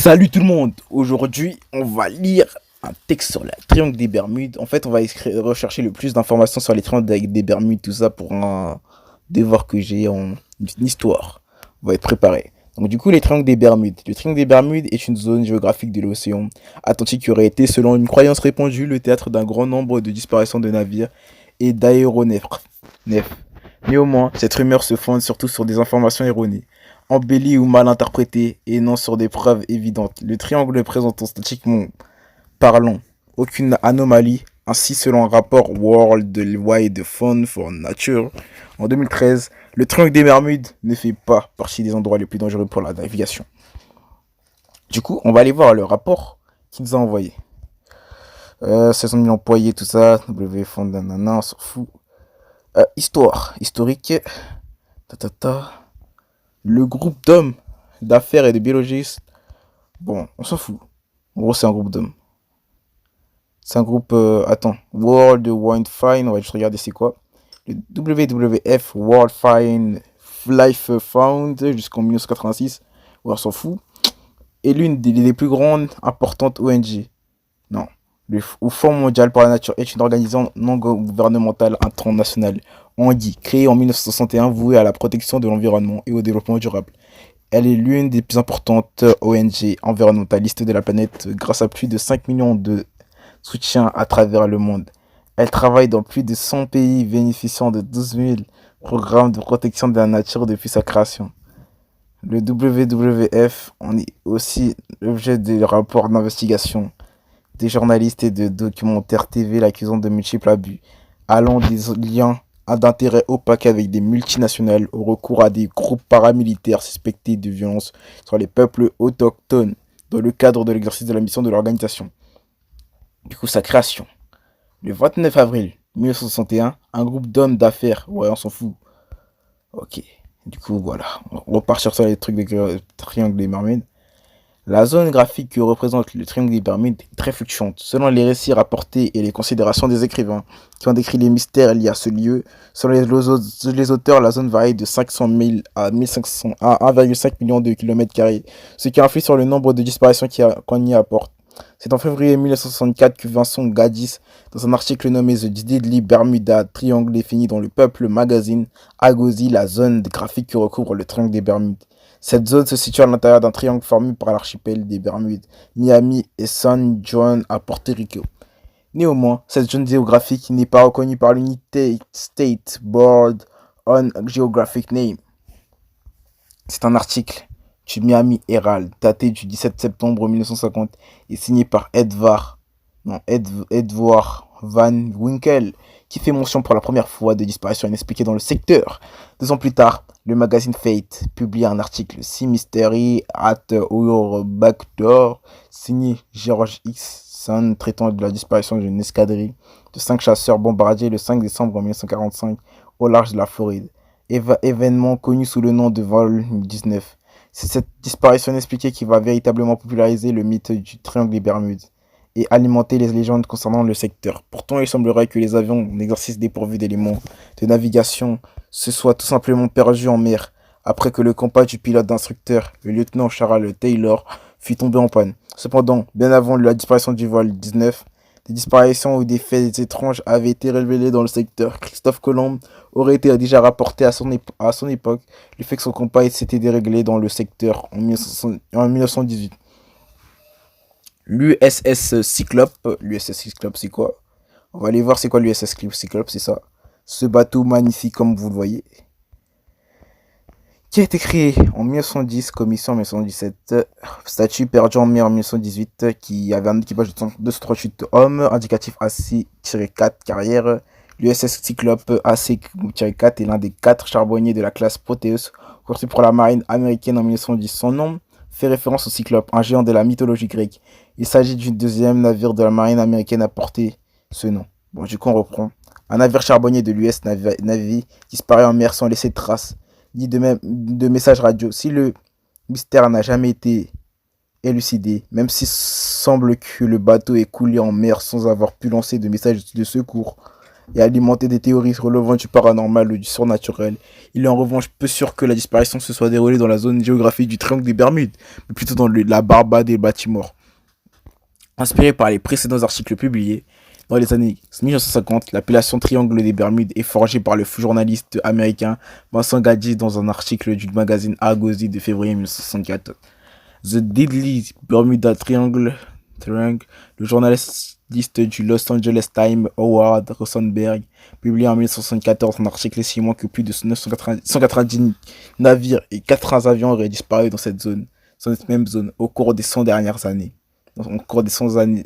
Salut tout le monde. Aujourd'hui, on va lire un texte sur la triangle des Bermudes. En fait, on va rechercher le plus d'informations sur les triangles des Bermudes, tout ça pour un devoir que j'ai en une histoire. On va être préparé. Donc du coup, les triangles des Bermudes. Le triangle des Bermudes est une zone géographique de l'océan Atlantique qui aurait été, selon une croyance répandue, le théâtre d'un grand nombre de disparitions de navires et d'aéronefs. Néanmoins, cette rumeur se fonde surtout sur des informations erronées, embellies ou mal interprétées, et non sur des preuves évidentes. Le triangle ne présente statiquement parlant aucune anomalie. Ainsi, selon un rapport World Wide Fund for Nature en 2013, le triangle des Bermudes ne fait pas partie des endroits les plus dangereux pour la navigation. Du coup, on va aller voir le rapport qu'il nous a envoyé. 700 000 employés, tout ça, W Fund, nanana, on s'en fout. Historique, ta ta ta. Le groupe d'hommes, d'affaires et de biologistes, bon, on s'en fout. En gros, c'est un groupe d'hommes. C'est un groupe, attends, World Wide Fine, on va juste regarder c'est quoi. Le WWF World Fine Life Fund jusqu'en 1986, ouais, on s'en fout. Et l'une des plus grandes, importantes ONG. Non. Le Fonds mondial pour la nature est une organisation non gouvernementale internationale, ONG, créée en 1961, vouée à la protection de l'environnement et au développement durable. Elle est l'une des plus importantes ONG environnementalistes de la planète grâce à plus de 5 millions de soutiens à travers le monde. Elle travaille dans plus de 100 pays bénéficiant de 12 000 programmes de protection de la nature depuis sa création. Le WWF en est aussi l'objet de rapports d'investigation des journalistes et de documentaires TV l'accusant de multiples abus, allant des liens d'intérêts opaques avec des multinationales au recours à des groupes paramilitaires suspectés de violence sur les peuples autochtones dans le cadre de l'exercice de la mission de l'organisation. Du coup, sa création. Le 29 avril 1961, un groupe d'hommes d'affaires, ouais, on s'en fout. Ok. Du coup, voilà. On repart sur ça, les trucs des triangles des Bermudes. La zone graphique que représente le triangle des Bermudes est très fluctuante. Selon les récits rapportés et les considérations des écrivains qui ont décrit les mystères liés à ce lieu, selon les auteurs, la zone varie de 500 000 à 1500 à 1,5 million de kilomètres carrés, ce qui influe sur le nombre de disparitions qu'on y apporte. C'est en février 1964 que Vincent Gaddis, dans un article nommé The Deadly Bermuda Triangle, définit dans le People Magazine Agosi la zone graphique qui recouvre le triangle des Bermudes. Cette zone se situe à l'intérieur d'un triangle formé par l'archipel des Bermudes, Miami et San Juan à Porto Rico. Néanmoins, cette zone géographique n'est pas reconnue par l'United States Board on Geographic Name. C'est un article du Miami Herald, daté du 17 septembre 1950 et signé par Edward Van Winkle, qui fait mention pour la première fois de disparitions inexpliquées dans le secteur. 2 ans plus tard, le magazine Fate publie un article Sea Mystery at Our Backdoor, signé George X. Sun, traitant de la disparition d'une escadrille de 5 chasseurs bombardiers le 5 décembre 1945 au large de la Floride. Événement connu sous le nom de vol 19. C'est cette disparition inexpliquée qui va véritablement populariser le mythe du triangle des Bermudes et alimenter les légendes concernant le secteur. Pourtant, il semblerait que les avions en exercice dépourvus d'éléments de navigation se soient tout simplement perdus en mer après que le compas du pilote d'instructeur, le lieutenant Charles Taylor, fut tombé en panne. Cependant, bien avant la disparition du vol 19, des disparitions ou des faits étranges avaient été révélés dans le secteur. Christophe Colomb aurait été déjà rapporté à son époque le fait que son compas s'était déréglé dans le secteur en 1918. L'USS Cyclope c'est quoi? On va aller voir c'est quoi l'USS Cyclope, c'est ça. Ce bateau magnifique comme vous le voyez, qui a été créé en 1910, commission en 1917, statut perdu en mer en 1918, qui avait un équipage de 238 hommes, indicatif AC-4 carrière. L'USS Cyclope AC-4 est l'un des 4 charbonniers de la classe Proteus, construit pour la marine américaine en 1910. Son nom fait référence au Cyclope, un géant de la mythologie grecque. Il s'agit du deuxième navire de la marine américaine à porter ce nom. Bon, du coup, on reprend. Un navire charbonnier de l'US Navy disparaît en mer sans laisser de traces ni de messages radio. Si le mystère n'a jamais été élucidé, même s'il semble que le bateau ait coulé en mer sans avoir pu lancer de message de secours, et alimenter des théories relevant du paranormal ou du surnaturel. Il est en revanche peu sûr que la disparition se soit déroulée dans la zone géographique du Triangle des Bermudes, mais plutôt dans la Barbade et Baltimore. Inspiré par les précédents articles publiés, dans les années 1950, l'appellation Triangle des Bermudes est forgée par le journaliste américain Vincent Gadget dans un article du magazine Argosy de février 1964. The Deadly Bermuda Triangle, le journaliste du Los Angeles Times, Howard Rosenberg, publié en 1974 un article estimant que plus de 190 navires et 80 avions auraient disparu dans cette même zone, au cours des 100 dernières années. Au cours des 100 années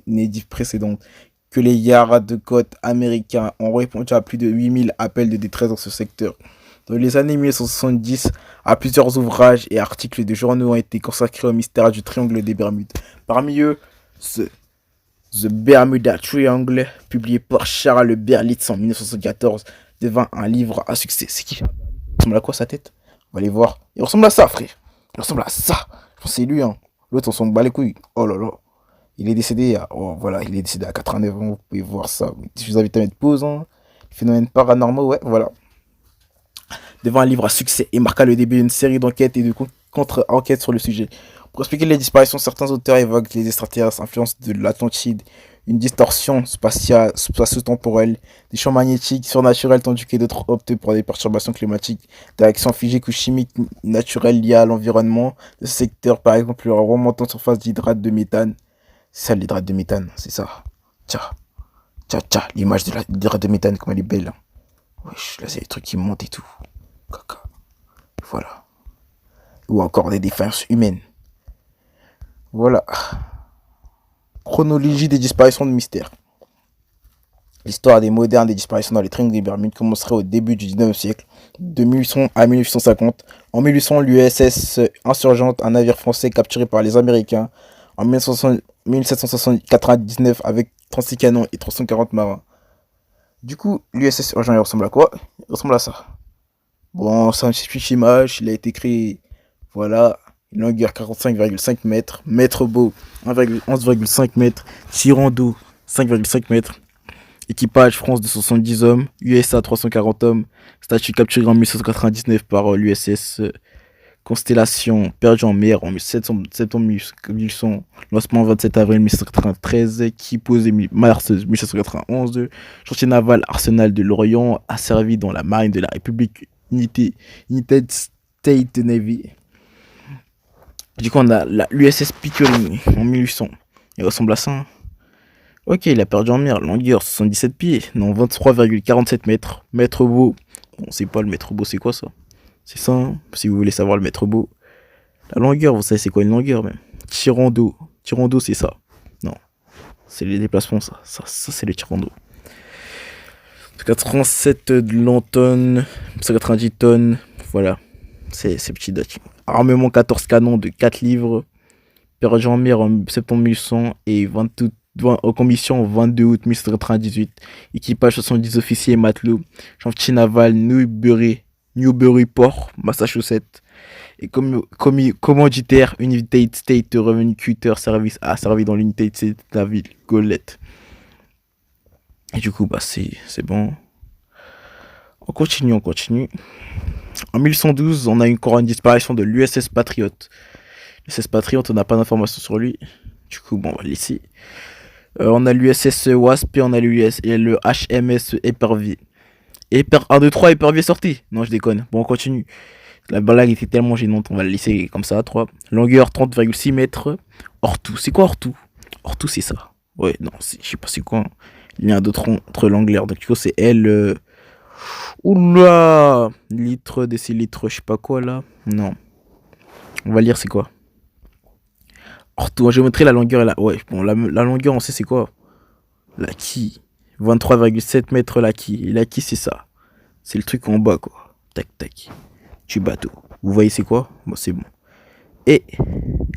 précédentes, que les gardes-côtes américains ont répondu à plus de 8000 appels de détresse dans ce secteur. Dans les années 1970, plusieurs ouvrages et articles de journaux ont été consacrés au mystère du Triangle des Bermudes. Parmi eux, The Bermuda Triangle, publié par Charles Berlitz en 1974, devint un livre à succès. C'est qui? Il ressemble à quoi sa tête? On va aller voir. Il ressemble à ça, frère. Il ressemble à ça. Je pense que c'est lui, hein. L'autre, on s'en bat les couilles. Oh là là. Il est décédé il est décédé à 89 ans. Vous pouvez voir ça. Je vous invite à mettre pause, hein. Phénomènes paranormaux, ouais, voilà. Devant un livre à succès et marqua le début d'une série d'enquêtes et de contre-enquêtes sur le sujet. Pour expliquer les disparitions, certains auteurs évoquent les extraterrestres, influence de l'Atlantide, une distorsion spatio-temporelle, des champs magnétiques surnaturels tandis que d'autres optent pour des perturbations climatiques, des réactions physiques ou chimiques naturelles liées à l'environnement de ce secteur, par exemple le remontant de surface d'hydrate de méthane. C'est ça l'hydrate de méthane, c'est ça. Tiens, l'image de l'hydrate de méthane, comme elle est belle. Wesh, là c'est les trucs qui montent et tout. Caca. Voilà. Ou encore des défaillances humaines. Voilà. Chronologie des disparitions de mystère. L'histoire des modernes des disparitions dans les triangles des Bermudes commencerait au début du 19e siècle, de 1800 à 1850. En 1800, l'USS Insurgente, un navire français capturé par les Américains en 1799 avec 36 canons et 340 marins. Du coup, l'USS Insurgente, il ressemble à quoi? Il ressemble à ça. Bon, c'est un fiche image, il a été créé, voilà, longueur 45,5 mètres, mètre beau 11,5 mètres, tirant d'eau 5,5 mètres, équipage France de 70 hommes, USA 340 hommes, statut capturé en 1799 par l'USS Constellation, perdu en mer en septembre 1800, lancement 27 avril 1793, qui posé mars 1791, chantier naval Arsenal de Lorient, a servi dans la marine de la République United States Navy. Du coup, on a l'USS Pickering en 1800. Il ressemble à ça. Hein. Ok, il a perdu en mer. Longueur 77 pieds. Non, 23,47 mètres. Mètre beau. Bon, c'est pas le mètre beau, c'est quoi ça? C'est ça, hein, si vous voulez savoir le mètre beau. La longueur, vous savez c'est quoi une longueur même? Tirant d'eau. Tirant d'eau, c'est ça. Non. C'est les déplacements, ça. Ça c'est les tirants d'eau. 87 de l'Anton, 190 tonnes, voilà, c'est ces petits dates. Armement 14 canons de 4 livres, perdu en mer en septembre 1800 et en commission en 22 août 1798. Équipage 70 officiers et matelots, chantier naval Newburyport, Massachusetts. Et commanditaire United States Revenue Cutter Service a servi dans l'United States Navy Gauntlet. Et du coup, bah c'est bon. On continue. En 1112, on a encore une disparition de l'USS Patriot. L'USS Patriot, on n'a pas d'informations sur lui. Du coup, bon, on va le laisser. On a l'USS Wasp et on a le HMS Epervier. 1, 2, 3, Epervier sorti. Non, je déconne. Bon, on continue. La blague était tellement gênante, on va le laisser comme ça, 3. Longueur 30,6 mètres. Ortou, c'est quoi Ortou? Ortou, c'est ça. Ouais, non, je sais pas c'est quoi. Il y a un d'autre entre l'anglaire. Donc, du coup, c'est L. Oula! Litres, décilitres, je sais pas quoi là. Non. On va lire c'est quoi. Ortou, je vais montrer la longueur là. Ouais, bon, la longueur, on sait c'est quoi. La qui 23,7 mètres la qui. La qui, c'est ça. C'est le truc en bas, quoi. Tac, tac. Du bateau. Vous voyez c'est quoi? Bon, c'est bon. Et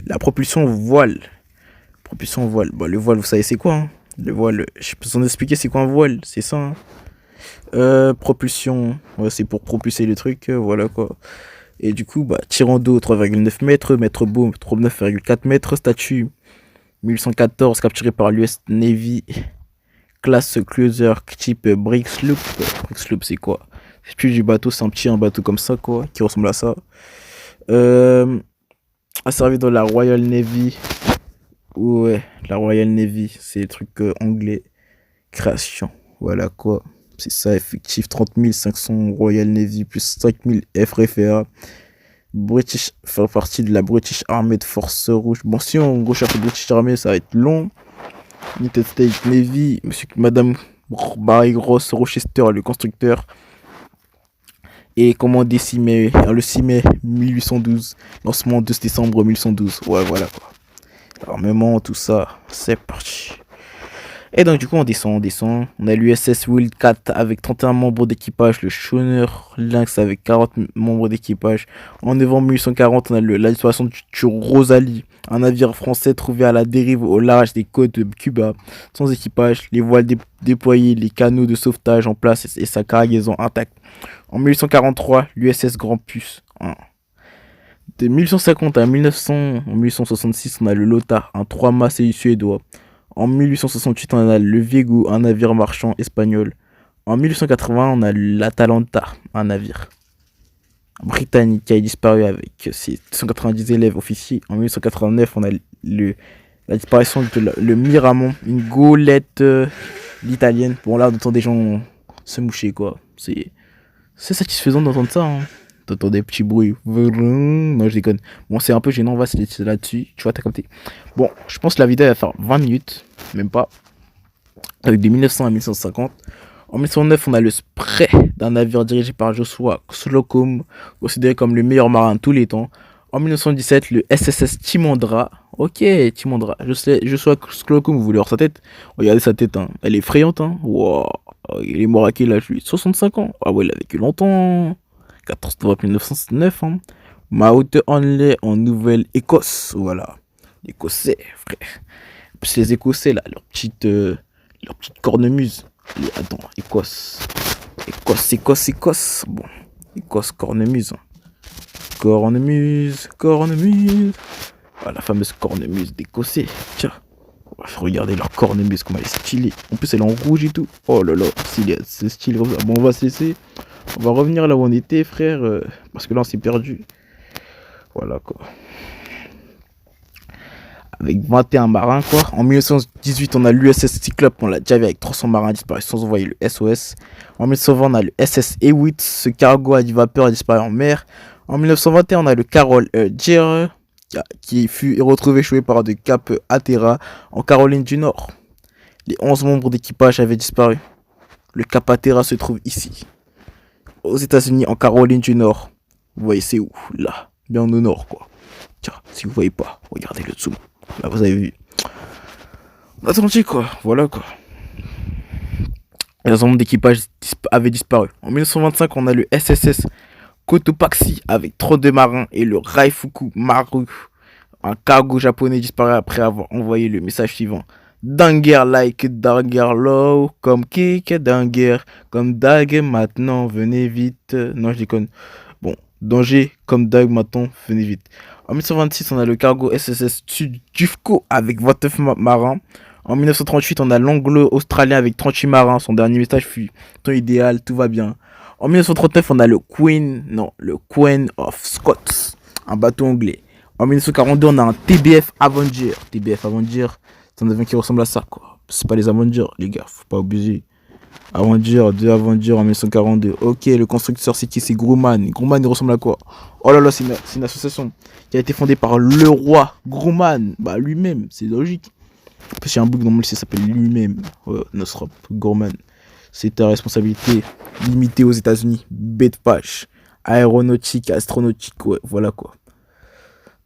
la propulsion voile. Bon, le voile, vous savez c'est quoi, hein? Le voile, je peux vous expliquer c'est quoi un voile, c'est ça, hein. Propulsion, ouais, c'est pour propulser le truc, voilà quoi. Et du coup, bah, tirant d'eau 3,9 mètres, mètre beau 39,4 mètres, statut 1814, capturé par l'US Navy Classe cruiser type Brick Sloop. Brick Sloop, c'est quoi? C'est plus du bateau, c'est un bateau comme ça, quoi, qui ressemble à ça. A servi dans la Royal Navy. Ouais, la Royal Navy, c'est le truc anglais. Création, voilà quoi. C'est ça, effectif 30 500 Royal Navy plus 5 000 FRFA. British, faire partie de la British Armed Force Rouge. Bon, si on recherche la British Army, ça va être long. United States Navy, Madame Barry Gross Rochester, le constructeur. Et commandé le 6 mai 1812. Lancement 2 décembre 1812. Ouais, voilà quoi. Armement, tout ça, c'est parti. Et donc du coup on descend. On a l'USS Wildcat avec 31 membres d'équipage, le Schooner Lynx avec 40 membres d'équipage. En novembre 1840, on a la disparition du Rosalie, un navire français trouvé à la dérive au large des côtes de Cuba, sans équipage, les voiles déployées, les canaux de sauvetage en place et sa cargaison intacte. En 1843, l'USS Grand Puce. De 1850 à 1866, on a le Lothar, un 3-mâts suédois. En 1868, on a le Vigo, un navire marchand espagnol. En 1880, on a l'Atalanta, un navire britannique qui a disparu avec ses 190 élèves officiers. En 1889, on a la disparition de le Miramont, une golette italienne. Bon, là, on entend des gens se moucher, quoi. C'est satisfaisant d'entendre ça, hein. T'entends des petits bruits. Non, je déconne. Bon, c'est un peu gênant, on va se laisser là-dessus. Tu vois, t'as capté. Bon, je pense que la vidéo va faire 20 minutes, même pas. Avec de 1900 à 1950. En 1909, on a le spray d'un navire dirigé par Joshua Slocum, considéré comme le meilleur marin de tous les temps. En 1917, le SSS Timandra. Ok, Timandra. Joshua Slocum, vous voulez voir sa tête? Regardez sa tête, hein. Elle est effrayante, hein. Wow. Il est mort à quel âge, lui? 65 ans. Ah ouais, il a vécu longtemps. 14 novembre 1909, hein. Mount Hanley en Nouvelle-Écosse, voilà. L'Écossais, frère. Plus les Écossais, là, leur petite cornemuse. Attends, Écosse. Bon, Écosse, cornemuse. Cornemuse. Ah, la fameuse cornemuse d'Écossais. Tiens, on va regarder leur cornemuse, comment elle est stylée. En plus, elle est en rouge et tout. Oh là là, c'est stylé. Bon, on va se laisser. On va revenir là où on était, frère, parce que là on s'est perdu. Voilà quoi. Avec 21 marins, quoi. En 1918, on a l'USS Cyclope, on l'a déjà vu avec 300 marins disparus sans envoyer le SOS. En 1920, on a le SS Hewitt, ce cargo à du vapeur a disparu en mer. En 1921, on a le Carol Gear, qui fut retrouvé échoué par de Cap Hatteras en Caroline du Nord. Les 11 membres d'équipage avaient disparu. Le Cap Hatteras se trouve ici, aux États-Unis, en Caroline du Nord. Vous voyez, c'est où? Là, bien au nord, quoi. Tiens, si vous voyez pas, regardez le zoom. Là, vous avez vu. Atlantique, quoi. Voilà, quoi. Les membres d'équipage avaient disparu. En 1925, on a le SSS Cotopaxi avec 32 marins et le Raifuku Maru, un cargo japonais disparu après avoir envoyé le message suivant. Danger like danger low, comme kick danger, comme dag maintenant, venez vite. Non, je déconne. Bon, danger comme dag maintenant, venez vite. En 1926, on a le cargo SSS Dufco avec 29 marins. En 1938, on a l'anglo-australien avec 38 marins. Son dernier message fut ton idéal, tout va bien. En 1939, on a le Queen of Scots, un bateau anglais. En 1942, on a un TBF Avenger. TBF Avenger, c'est un avion qui ressemble à ça, quoi. C'est pas les Avengers, les gars, faut pas abuser. Avenger, 2 Avengers en 1942. Ok, le constructeur c'est qui? C'est Grumman. Grumman, il ressemble à quoi? Oh là là, c'est une association qui a été fondée par le roi Grumman. Bah, lui-même, c'est logique. En plus, il y a un bouc dans mon lycée, ça s'appelle lui-même. Nosrop Grumman. C'est ta responsabilité limitée aux États-Unis. Bête page. Aéronautique, astronautique, ouais, voilà quoi.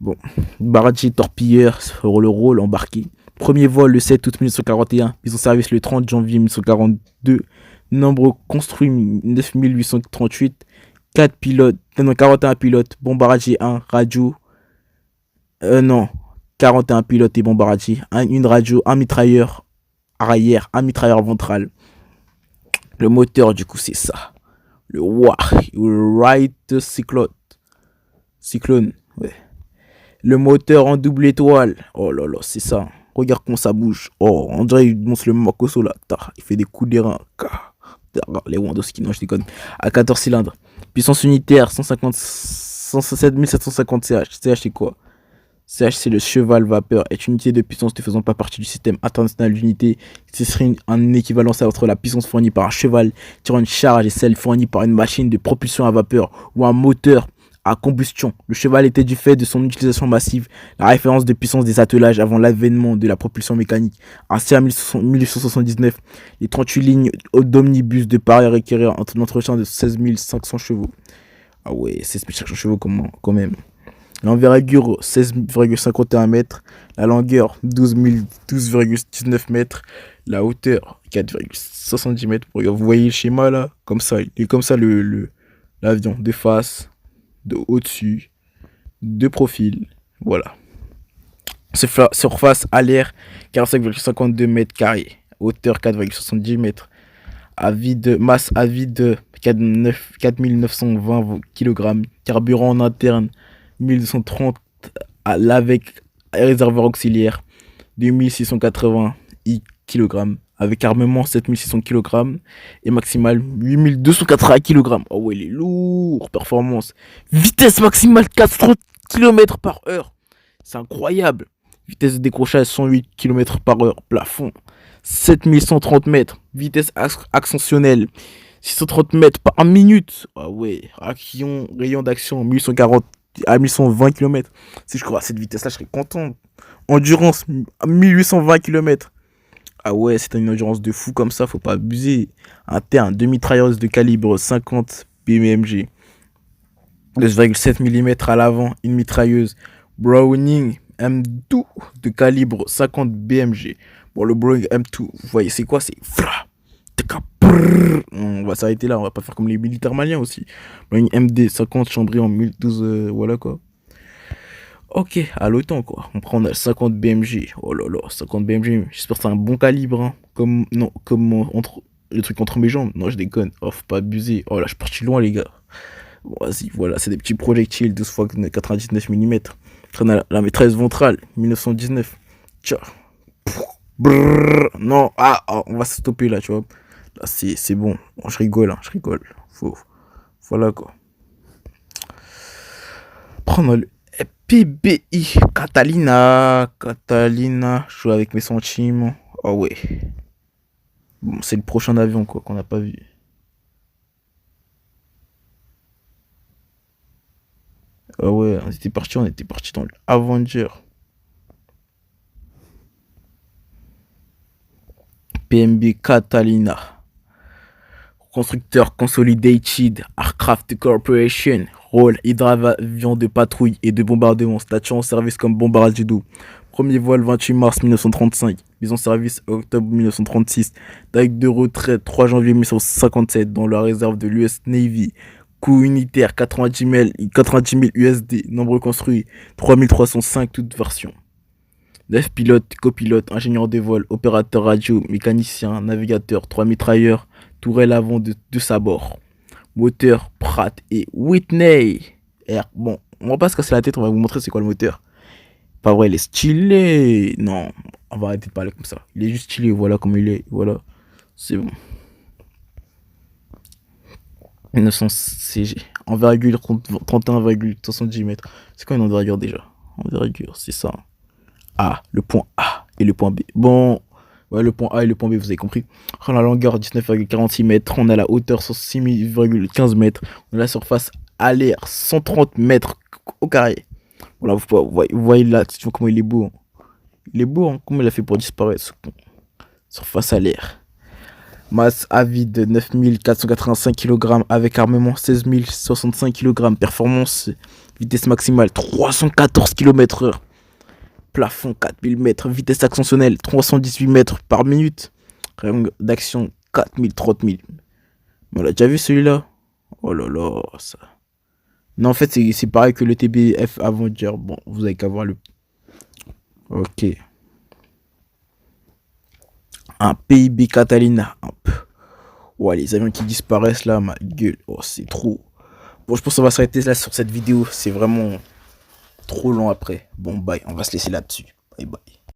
Bon, barrage torpilleur sur le rôle embarqué. Premier vol le 7 août 1941, mise en service le 30 janvier 1942. Nombre construit 9838. 41 pilotes, bombardier 1, radio. 41 pilotes et bombardier. Une radio, un mitrailleur arrière, un mitrailleur ventral. Le moteur, du coup, c'est ça. Le Wright Cyclone, ouais. Le moteur en double étoile. Oh là là, c'est ça. Regarde comment ça bouge. Oh, on dirait qu'il monte le Makoso là. Il fait des coups d'airain. Les Wandoski, non, je déconne. À 14 cylindres. Puissance unitaire, 107 CH. CH, c'est quoi? CH, c'est le cheval vapeur. Est une unité de puissance ne faisant pas partie du système international d'unité. Ce serait un équivalence entre la puissance fournie par un cheval tirant une charge et celle fournie par une machine de propulsion à vapeur ou un moteur à combustion. Le cheval était, du fait de son utilisation massive, la référence de puissance des attelages avant l'avènement de la propulsion mécanique. Ainsi, en 1879, les 38 lignes d'omnibus de Paris requéraient un entretien de 16 500 chevaux. Ah ouais, 16 500 chevaux quand même. L'envergure 16,51 mètres, la longueur 12,19 mètres, la hauteur 4,70 mètres. Vous voyez le schéma là, comme ça, il est comme ça l'avion, de face, de au-dessus, de profil, voilà. Surface à l'air 45,52 mètres carrés, hauteur 4,70 mètres, masse à vide 4920 kg, carburant en interne 1230 avec réservoir auxiliaire 2680 kg, avec armement 7600 kg et maximal 8280 kg. Oh ouais, il est lourd. Performance, vitesse maximale 430 km par heure, c'est incroyable. Vitesse de décrochage 108 km par heure, plafond 7130 mètres, vitesse ascensionnelle 630 mètres par minute. Ah ouais, rayon d'action 1140 à 1120 km. Si je crois à cette vitesse là, je serais content. Endurance 1820 km. Ah ouais, c'est une endurance de fou comme ça, faut pas abuser. Interne, demi-mitrailleuse de calibre 50 BMG, 2,7 mm à l'avant, une mitrailleuse Browning M2 de calibre 50 BMG. Bon, le Browning M2, vous voyez, c'est quoi? C'est on va s'arrêter là, on va pas faire comme les militaires maliens aussi. Browning MD 50 Chambrion 1012, voilà quoi. Ok, à l'OTAN quoi. On prend 50 BMG. Oh là là, 50 BMG. J'espère que c'est un bon calibre. Hein. Comme le truc entre mes jambes. Non, je déconne. Oh, faut pas abuser. Oh là, je suis parti loin, les gars. Bon, vas-y, voilà, c'est des petits projectiles 12 x 99 mm. La maîtresse ventrale, 1919. Tiens. Non, on va se stopper là, tu vois. Là, c'est bon. Bon, je rigole, hein, je rigole. Voilà quoi. Prendre le PBI Catalina, je joue avec mes sentiments. Oh ouais. Bon, c'est le prochain avion quoi qu'on n'a pas vu. Ah ouais, on était parti dans l'Avenger. PMB Catalina. Constructeur Consolidated Aircraft Corporation. Rôle hydravion de patrouille et de bombardement. Statut en service comme bombardier d'eau. Premier vol 28 mars 1935. Mise en service octobre 1936. Date de retraite 3 janvier 1957 dans la réserve de l'US Navy. Coût unitaire 90 000 USD. Nombre construit 3305, toutes versions. 9 pilotes, copilotes, ingénieurs de vol, opérateurs radio, mécaniciens, navigateurs, 3 mitrailleurs, tourelle avant de sa bord. Moteur Pratt et Whitney. Bon, on va pas se casser la tête, on va vous montrer c'est quoi le moteur. Pas vrai, il est stylé. Non, on va arrêter de parler comme ça. Il est juste stylé, voilà comme il est. Voilà, c'est bon. 900 CG. Envergure 31,70 mètres. C'est quoi une envergure déjà? Envergure, c'est ça. Le point A et le point B. Bon, ouais, le point A et le point B, vous avez compris. On a la longueur 19,46 mètres. On a la hauteur 6,15 mètres. On a la surface à l'air 130 mètres au carré. Voilà, vous voyez là, tu vois comment il est beau. Hein. Il est beau, hein, comment il a fait pour disparaître. Surface à l'air. Masse à vide 9485 kg avec armement 16 065 kg. Performance, vitesse maximale 314 km/h. Plafond 4000 mètres, vitesse ascensionnelle 318 mètres par minute, rayon d'action 4030 000. On l'a déjà vu celui-là. Oh là là, ça. Non, en fait, c'est pareil que le TBF Avenger. Bon, vous avez qu'à voir le. Ok. Un PIB Catalina. Ouais, les avions qui disparaissent là, ma gueule. Oh, c'est trop. Bon, je pense qu'on va s'arrêter là sur cette vidéo. C'est vraiment trop long après. Bon, bye. On va se laisser là-dessus. Bye bye.